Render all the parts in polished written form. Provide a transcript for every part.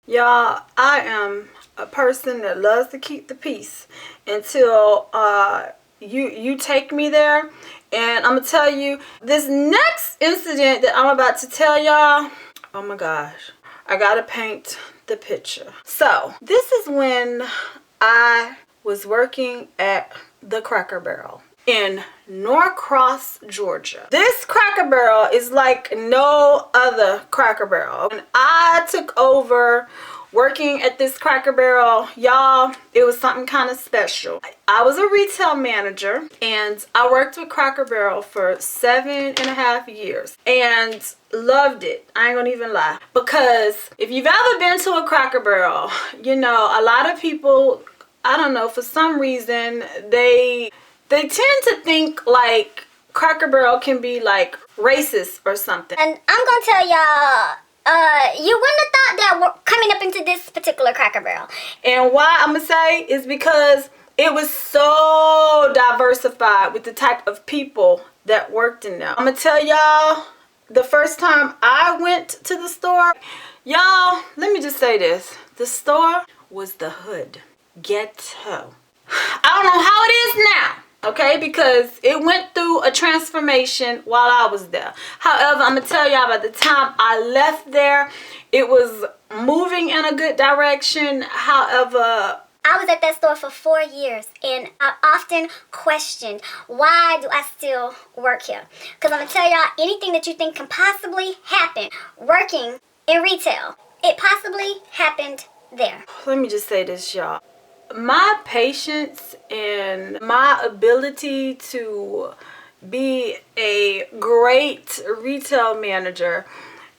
Y'all, I am a person that loves to keep the peace until you take me there. And I'm gonna tell you, this next incident that I'm about to tell y'all, oh my gosh, I gotta paint the picture. So this is when I was working at the Cracker Barrel in Norcross, Georgia. This Cracker Barrel is like no other Cracker Barrel. When I took over working at this Cracker Barrel, y'all, it was something kind of special. I was a retail manager and I worked with Cracker Barrel for 7.5 years and loved it. I ain't gonna even lie. Because if you've ever been to a Cracker Barrel, you know, a lot of people, I don't know, for some reason, they tend to think like Cracker Barrel can be like racist or something. And I'm gonna tell y'all, you wouldn't have thought that we're coming up into this particular Cracker Barrel. And why I'm gonna say is because it was so diversified with the type of people that worked in there. I'm gonna tell y'all, the first time I went to the store, y'all, let me just say this. The store was the hood. Ghetto. I don't know how it is now. Okay, because it went through a transformation while I was there. However, I'm gonna tell y'all, by the time I left there, it was moving in a good direction. However, I was at that store for 4 years and I often questioned, why do I still work here? Because I'm gonna tell y'all, anything that you think can possibly happen working in retail, it possibly happened there. Let me just say this, y'all. My patience and my ability to be a great retail manager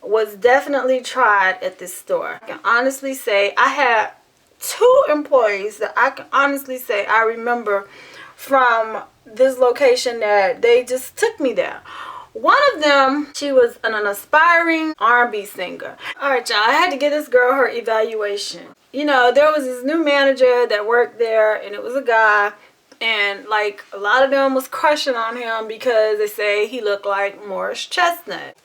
was definitely tried at this store. I can honestly say I had 2 employees that I can honestly say I remember from this location that they just took me there. One of them, she was an aspiring R&B singer. Alright, y'all, I had to give this girl her evaluation. You know, there was this new manager that worked there, and it was a guy, and like a lot of them was crushing on him because they say he looked like Morris Chestnut.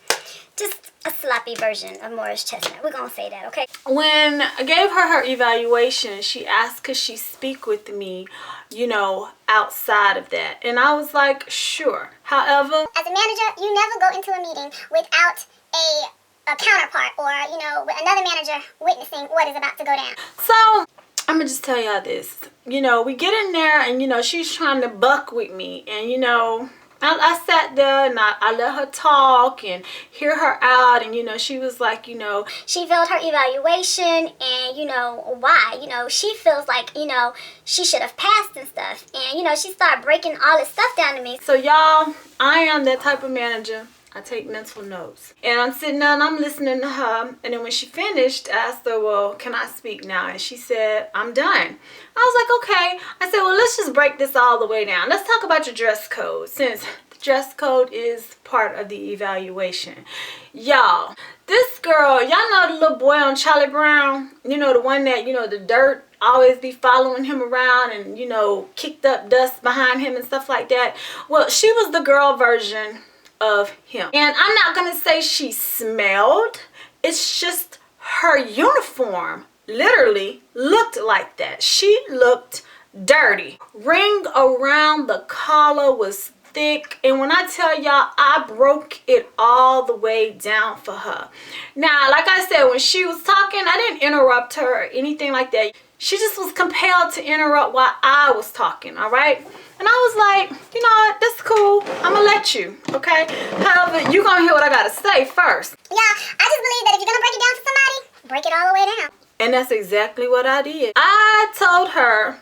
Just a sloppy version of Morris Chestnut. We're gonna say that, okay? When I gave her evaluation, she asked could she speak with me, you know, outside of that. And I was like, sure. However, as a manager, you never go into a meeting without a counterpart or, you know, with another manager witnessing what is about to go down. So I'm gonna just tell y'all this. You know, we get in there and, you know, she's trying to buck with me. And, you know, I sat there and I let her talk and hear her out. And, you know, she was like, you know, she failed her evaluation and, you know, why? You know, she feels like, you know, she should have passed and stuff. And, you know, she started breaking all this stuff down to me. So, y'all, I am that type of manager. I take mental notes. And I'm sitting there and I'm listening to her. And then when she finished, I asked her, well, can I speak now? And she said, I'm done. I was like, okay. I said, well, let's just break this all the way down. Let's talk about your dress code, since the dress code is part of the evaluation. Y'all, this girl, y'all know the little boy on Charlie Brown? You know, the one that, you know, the dirt always be following him around and, you know, kicked up dust behind him and stuff like that. Well, she was the girl version of him. And I'm not gonna say she smelled, it's just her uniform literally looked like that. She looked dirty. Ring around the collar was thick, and when I tell y'all, I broke it all the way down for her. Now, like I said, when she was talking, I didn't interrupt her or anything like that. She just was compelled to interrupt while I was talking, all right? And I was like, you know what, that's cool. I'm gonna let you, okay? However, you're gonna hear what I gotta say first. Yeah, I just believe that if you're gonna break it down for somebody, break it all the way down. And that's exactly what I did. I told her,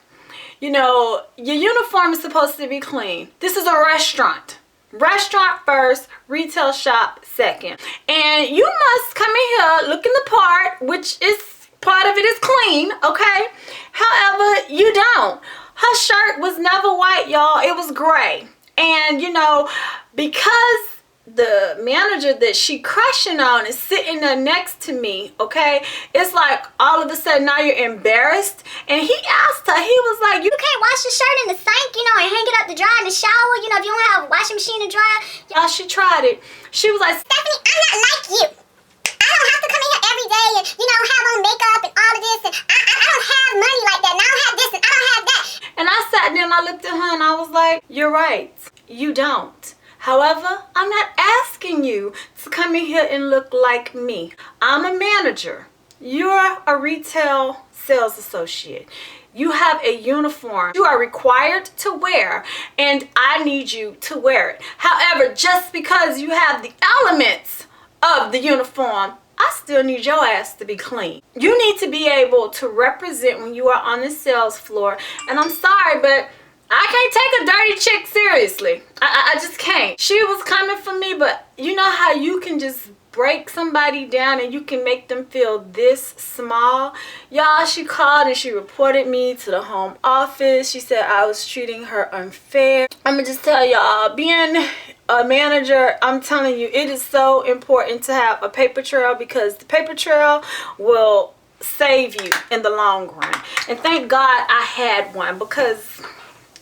you know, your uniform is supposed to be clean. This is a restaurant. Restaurant first, retail shop second. And you must come in here looking the part, which is part of it is clean, okay? However, you don't. Her shirt was never white, y'all. It was gray. And, you know, because the manager that she crushing on is sitting there next to me, okay, it's like all of a sudden now you're embarrassed. And he asked her, he was like, you can't wash your shirt in the sink, you know, and hang it up to dry in the shower, you know, if you don't have a washing machine to dry. Y'all, she tried it. She was like, Stephanie, I'm not like you. I don't have to come in here every day and, you know, have on makeup and I looked at her and I was like, you're right, you don't. However, I'm not asking you to come in here and look like me. I'm a manager. You're a retail sales associate. You have a uniform you are required to wear, and I need you to wear it. However, just because you have the elements of the uniform, I still need your ass to be clean. You need to be able to represent when you are on the sales floor. And I'm sorry, but I can't take a dirty chick seriously. I just can't. She was coming for me, but you know how you can just break somebody down and you can make them feel this small? Y'all, she called and she reported me to the home office. She said I was treating her unfair. I'm gonna just tell y'all, being a manager, I'm telling you, it is so important to have a paper trail, because the paper trail will save you in the long run. And thank God I had one, because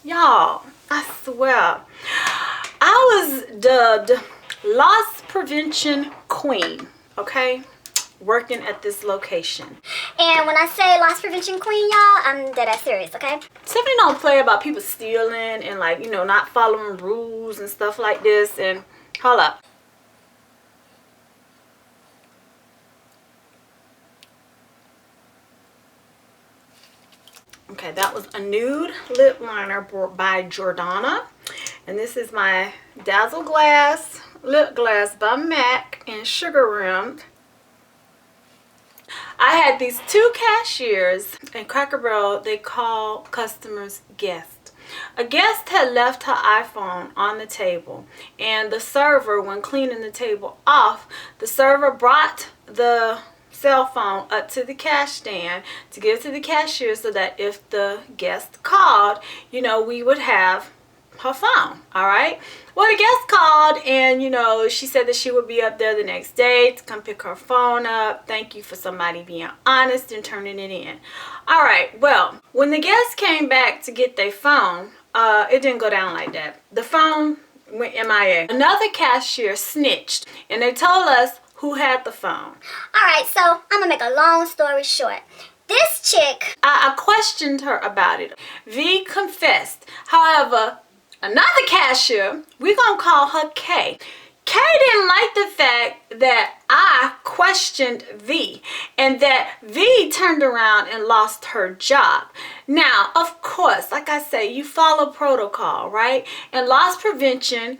y'all, I swear, I was dubbed loss prevention queen, okay, working at this location. And when I say loss prevention queen, y'all, I'm dead ass serious, okay? Tiffany don't play about people stealing and, like, you know, not following rules and stuff like this. And hold up. Okay, that was a nude lip liner by Jordana. And this is my Dazzle Glass lip gloss by MAC in sugar rimmed. I had these two cashiers in Cracker Barrel. They call customers guests. A guest had left her iPhone on the table, and the server, when cleaning the table off, the server brought the cell phone up to the cash stand to give to the cashier, so that if the guest called, you know, we would have her phone. All right, well, the guest called, and you know, she said that she would be up there the next day to come pick her phone up. Thank you for somebody being honest and turning it in. All right, well, when the guest came back to get their phone, it didn't go down like that. The phone went MIA. Another cashier snitched, and they told us who had the phone. All right, so I'm gonna make a long story short. This chick, I questioned her about it. V confessed. However, another cashier, we're gonna call her K. K didn't like the fact that I questioned V, and that V turned around and lost her job. Now, of course, like I say, you follow protocol, right? And loss prevention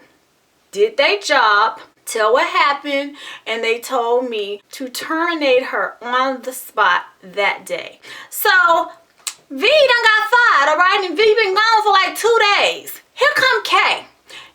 did their job, tell what happened, and they told me to terminate her on the spot that day. So V done got fired, all right? And V been gone for like 2 days. Here come K.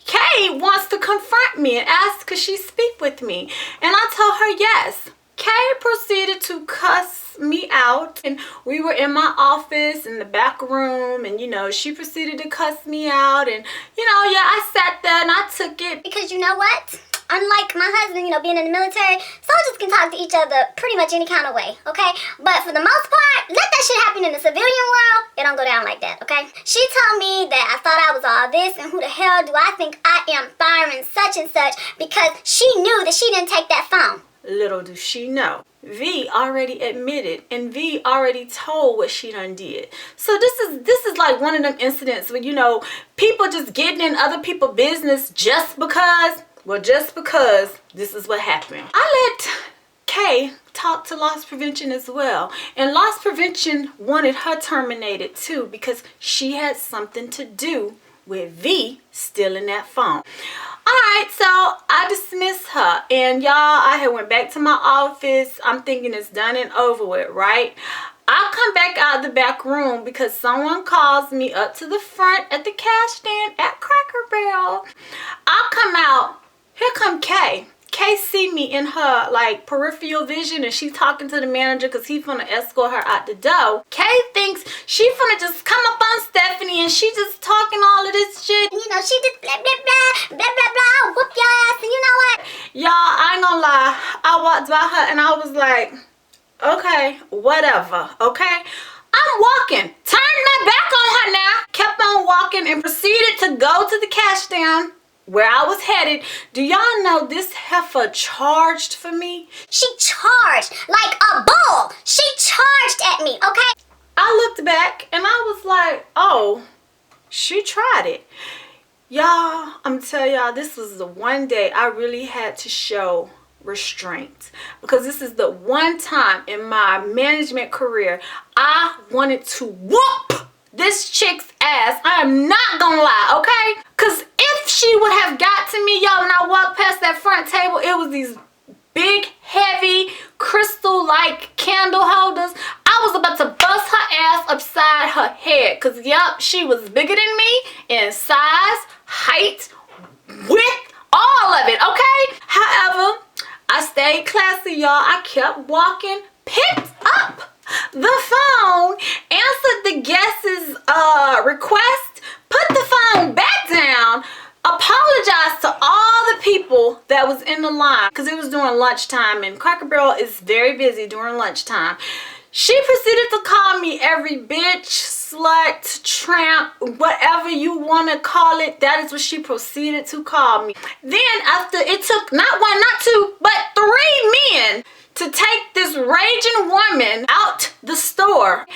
K wants to confront me and ask could she speak with me, and I told her yes. K proceeded to cuss me out, and we were in my office in the back room, and you know, she proceeded to cuss me out, and you know, yeah, I sat there and I took it. because you know what? Unlike my husband, you know, being in the military, soldiers can talk to each other pretty much any kind of way, okay? But for the most part, let that shit happen in the civilian world, it don't go down like that, okay? She told me that I thought I was all this, and who the hell do I think I am firing such and such, because she knew that she didn't take that phone. Little does she know, V already admitted, and V already told what she done did. So this is like one of them incidents where, you know, people just getting in other people's business just because. Well, just because this is what happened. I let Kay talk to loss prevention as well. And loss prevention wanted her terminated too, because she had something to do with V stealing that phone. Alright, so I dismissed her. And y'all, I had went back to my office. I'm thinking it's done and over with, right? I'll come back out of the back room because someone calls me up to the front at the cash stand at Cracker Barrel. I'll come out. Here come Kay. Kay see me in her like peripheral vision, and she's talking to the manager because he's gonna escort her out the door. Kay thinks she finna just come up on Stephanie and she just talking all of this shit. And you know, she just blah, blah, blah, blah, blah, blah, whoop your ass, and you know what? Y'all, I ain't gonna lie. I walked by her and I was like, okay, whatever, okay? I'm walking. Turned my back on her now. Kept on walking and proceeded to go to the cash stand where I was headed. Do y'all know this heifer charged for me? She charged like a bull. She charged at me, okay? I looked back and I was like, oh, she tried it. Y'all, I'm telling y'all, this was the one day I really had to show restraint, because this is the one time in my management career I wanted to whoop this chick's ass. I am not gonna lie, okay? Because if she would have got to me, y'all, when I walked past that front table, it was these big, heavy, crystal-like candle holders. I was about to bust her ass upside her head, because, yep, she was bigger than me in size, height, width, all of it, okay? However, I stayed classy, y'all. I kept walking, picked up the phone, answered the guest's request, put the phone back down, apologized to all the people that was in the line, because it was during lunchtime and Cracker Barrel is very busy during lunchtime. She proceeded to call me every bitch, slut, tramp, whatever you want to call it. That is what she proceeded to call me. Then after it took not one, not two, but 3 men to take this raging woman out the store,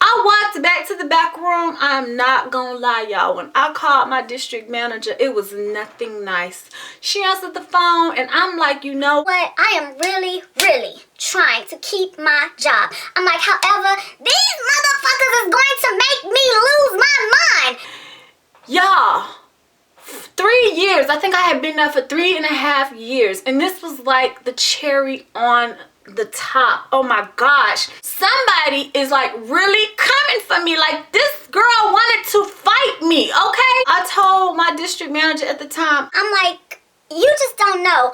I walked back to the back room. I'm not gonna lie, y'all. When I called my district manager, it was nothing nice. She answered the phone and I'm like, you know What? I am really, really trying to keep my job. I'm like, however, these motherfuckers is going to make me lose my mind. y'all, 3 years. I think I had been there for 3.5 years. And this was like the cherry on the top. Oh my gosh. Somebody is like really coming for me. Like, this girl wanted to fight me, okay? I told my district manager at the time, I'm like, you just don't know.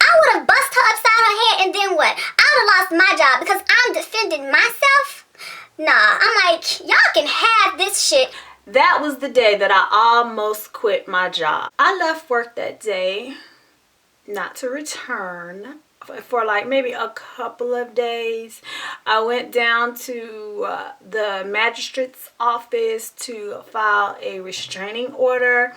I would have bust her upside her head and then what? I would have lost my job because I'm defending myself? Nah, I'm like, y'all can have this shit. that was the day that I almost quit my job. I left work that day not to return for like maybe a couple of days. I went down to the magistrate's office to file a restraining order,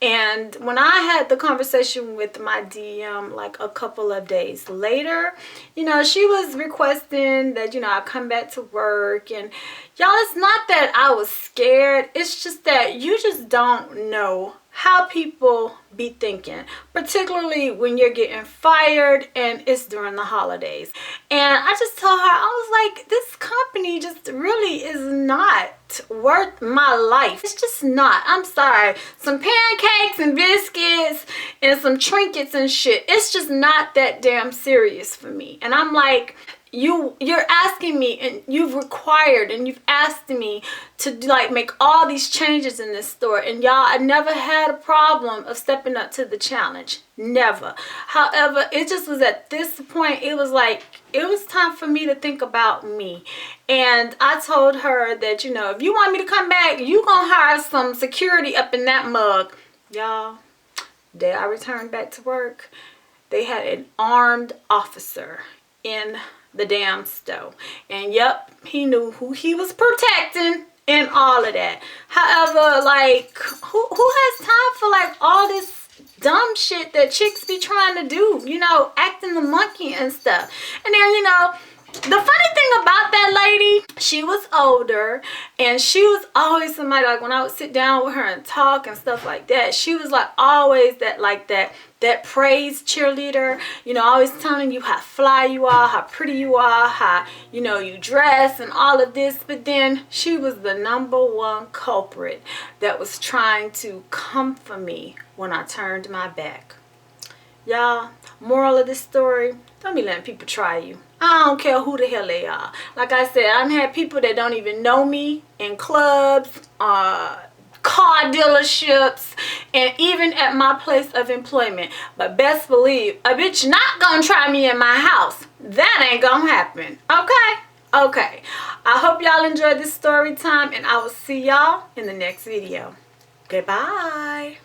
and when I had the conversation with my DM like a couple of days later, you know, she was requesting that, you know, I come back to work. And y'all, it's not that I was scared, it's just that you just don't know how people be thinking, particularly when you're getting fired and it's during the holidays. And I just told her, I was like, this company just really is not worth my life. It's just not. I'm sorry. Some pancakes and biscuits and some trinkets and shit, it's just not that damn serious for me. And I'm like, you're asking me, and you've required and you've asked me to like make all these changes in this store, and y'all, I never had a problem of stepping up to the challenge, never. However, it just was at this point, it was like, it was time for me to think about me. And I told her that, you know, if you want me to come back, you gonna hire some security up in that mug. Y'all, the day I returned back to work, they had an armed officer in the damn stove, and yep, he knew who he was protecting and all of that. However, like, who has time for like all this dumb shit that chicks be trying to do, you know, acting the monkey and stuff. And then, you know, the funny thing about that lady, she was older, and she was always somebody, like when I would sit down with her and talk and stuff like that, she was like always that, like that praise cheerleader, you know, always telling you how fly you are, how pretty you are, how, you know, you dress and all of this. But then she was the #1 culprit that was trying to come for me when I turned my back. Y'all, moral of this story, don't be letting people try you. I don't care who the hell they are. Like I said, I've had people that don't even know me in clubs, car dealerships, and even at my place of employment. But best believe, a bitch not gonna try me in my house. That ain't gonna happen. Okay? Okay. I hope y'all enjoyed this story time, and I will see y'all in the next video. Goodbye.